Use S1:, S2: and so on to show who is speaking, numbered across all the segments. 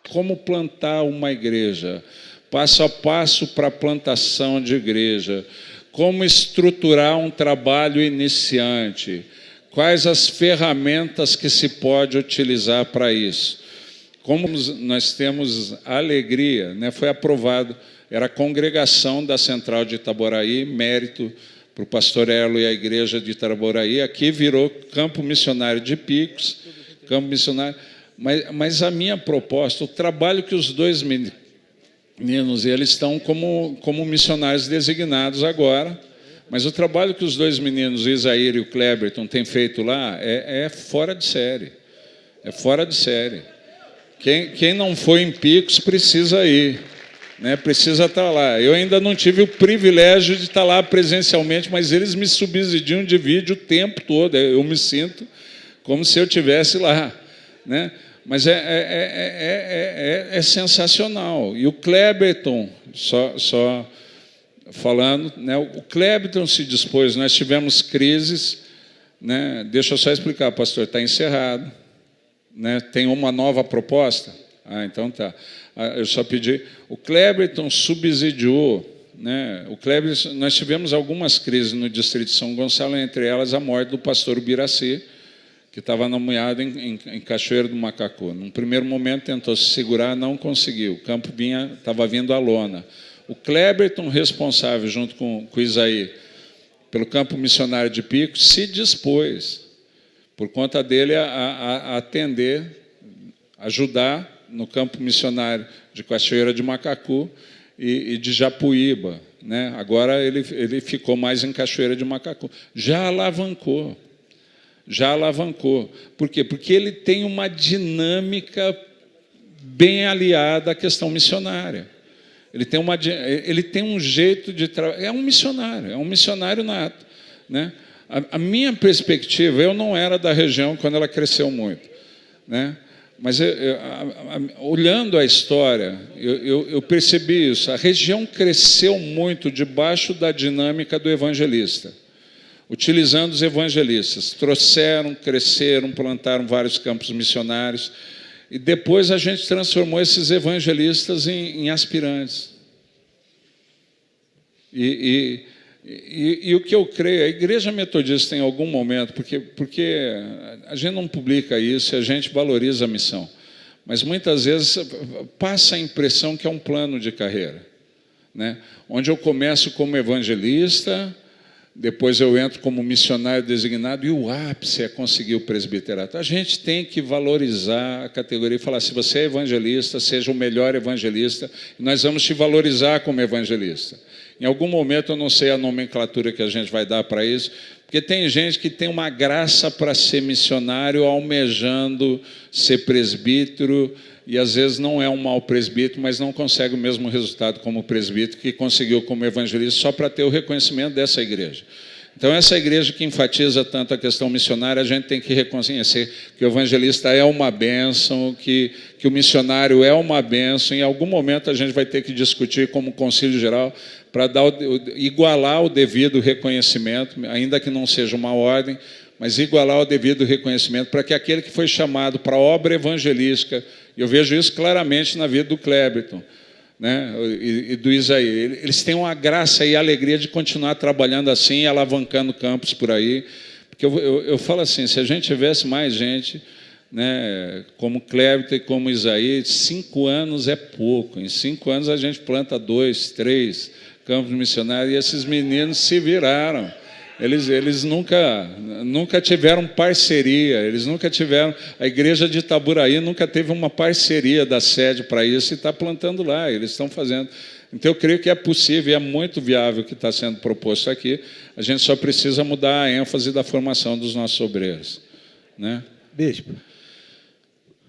S1: como plantar uma igreja, passo a passo para a plantação de igreja, como estruturar um trabalho iniciante, quais as ferramentas que se pode utilizar para isso. Como nós temos alegria, né? Foi aprovado, era a congregação da Central de Itaboraí, mérito para o pastor Erlo e a igreja de Itaboraí, aqui virou campo missionário de Picos, campo missionário, mas a minha proposta, o trabalho que os dois meninos, eles estão como missionários designados agora, mas o trabalho que os dois meninos, o Isaír e o Cleberton, têm feito lá é fora de série. É fora de série. Quem não foi em Picos precisa ir, né? Precisa estar lá. Eu ainda não tive o privilégio de estar lá presencialmente, mas eles me subsidiam de vídeo o tempo todo. Eu me sinto como se eu estivesse lá, né? Mas é sensacional. E o Cleberton, só falando, né? O Cleberton se dispôs, nós tivemos crises, né? Deixa eu só explicar, pastor, está encerrado, né? Tem uma nova proposta? Então tá. Eu só pedi. O Cleberton subsidiou, né? O Cleberton, nós tivemos algumas crises no distrito de São Gonçalo, entre elas a morte do pastor Ubiraci, que estava nomeado em Cachoeiro do Macacu. Num primeiro momento tentou se segurar, não conseguiu. O campo estava vindo à lona. O Cleberton, responsável, junto com o Isaí, pelo campo missionário de Picos, se dispôs, por conta dele, a atender, ajudar no campo missionário de Cachoeira de Macacu e de Japuíba, né? Agora ele ficou mais em Cachoeira de Macacu. Já alavancou. Por quê? Porque ele tem uma dinâmica bem aliada à questão missionária. Ele tem um jeito de trabalhar. É um missionário nato, né? A minha perspectiva, eu não era da região quando ela cresceu muito, né? Mas olhando a história, eu percebi isso. A região cresceu muito debaixo da dinâmica do evangelista, utilizando os evangelistas. Trouxeram, cresceram, plantaram vários campos missionários, e depois a gente transformou esses evangelistas em aspirantes. E o que eu creio, a Igreja Metodista em algum momento, porque a gente não publica isso, a gente valoriza a missão, mas muitas vezes passa a impressão que é um plano de carreira, né? Onde eu começo como evangelista, depois eu entro como missionário designado, e o ápice é conseguir o presbiterato. A gente tem que valorizar a categoria e falar, se você é evangelista, seja o melhor evangelista, e nós vamos te valorizar como evangelista. Em algum momento, eu não sei a nomenclatura que a gente vai dar para isso, porque tem gente que tem uma graça para ser missionário, almejando ser presbítero, e às vezes não é um mau presbítero, mas não consegue o mesmo resultado como presbítero que conseguiu como evangelista, só para ter o reconhecimento dessa igreja. Então, essa igreja que enfatiza tanto a questão missionária, a gente tem que reconhecer que o evangelista é uma bênção, que o missionário é uma bênção. Em algum momento, a gente vai ter que discutir como Concílio Geral para igualar o devido reconhecimento, ainda que não seja uma ordem, mas igualar o devido reconhecimento para que aquele que foi chamado para a obra evangelística, eu vejo isso claramente na vida do Cleberton, né, e do Isaí, eles têm uma graça e alegria de continuar trabalhando assim, alavancando campos por aí, porque eu falo assim, se a gente tivesse mais gente, né, como Cleberton e como Isaí, 5 anos é pouco, em 5 anos a gente planta 2, 3 campos missionários, e esses meninos se viraram. Eles nunca tiveram parceria, a igreja de Itaboraí nunca teve uma parceria da sede para isso, e está plantando lá, eles estão fazendo. Então, eu creio que é possível, e é muito viável o que está sendo proposto aqui, a gente só precisa mudar a ênfase da formação dos nossos obreiros, né?
S2: Bispo,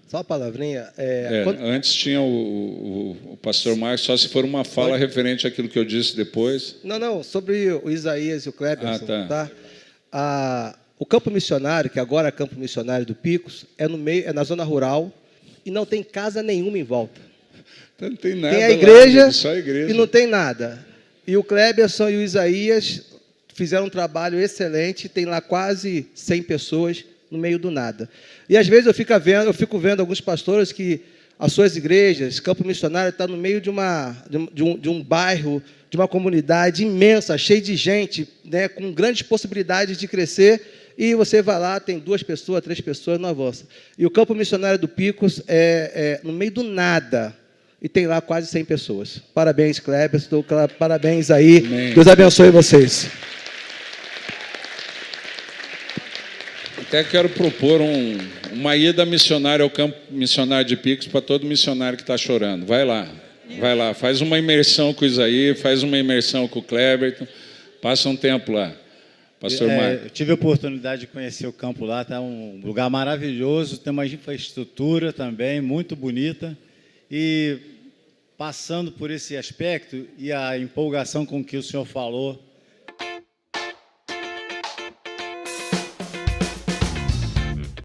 S2: só uma palavrinha.
S1: Antes tinha o pastor Marcos, só se for uma fala referente àquilo que eu disse depois.
S2: Não, sobre o Isaías e o Cleberson. O campo missionário, que agora é campo missionário do Picos, é na zona rural e não tem casa nenhuma em volta.
S1: Então, não tem nada.
S2: Tem a igreja,
S1: lá, só a igreja,
S2: e não tem nada. E o Cleberson e o Isaías fizeram um trabalho excelente, tem lá quase 100 pessoas no meio do nada. E às vezes eu fico vendo alguns pastores que as suas igrejas. Campo Missionário está no meio de um bairro, de uma comunidade imensa, cheia de gente, né, com grandes possibilidades de crescer, e você vai lá, tem 2 pessoas, 3 pessoas, não avança. E o Campo Missionário do Picos é no meio do nada, e tem lá quase 100 pessoas. Parabéns, Kleber, parabéns aí. Amém. Deus abençoe vocês.
S1: Até quero propor uma ida missionária ao Campo Missionário de Picos para todo missionário que está chorando. Vai lá, faz uma imersão com o Isaí, faz uma imersão com o Kleber, passa um tempo lá. Pastor Marco.
S3: Eu tive a oportunidade de conhecer o campo lá, está um lugar maravilhoso, tem uma infraestrutura também muito bonita, e passando por esse aspecto e a empolgação com que o senhor falou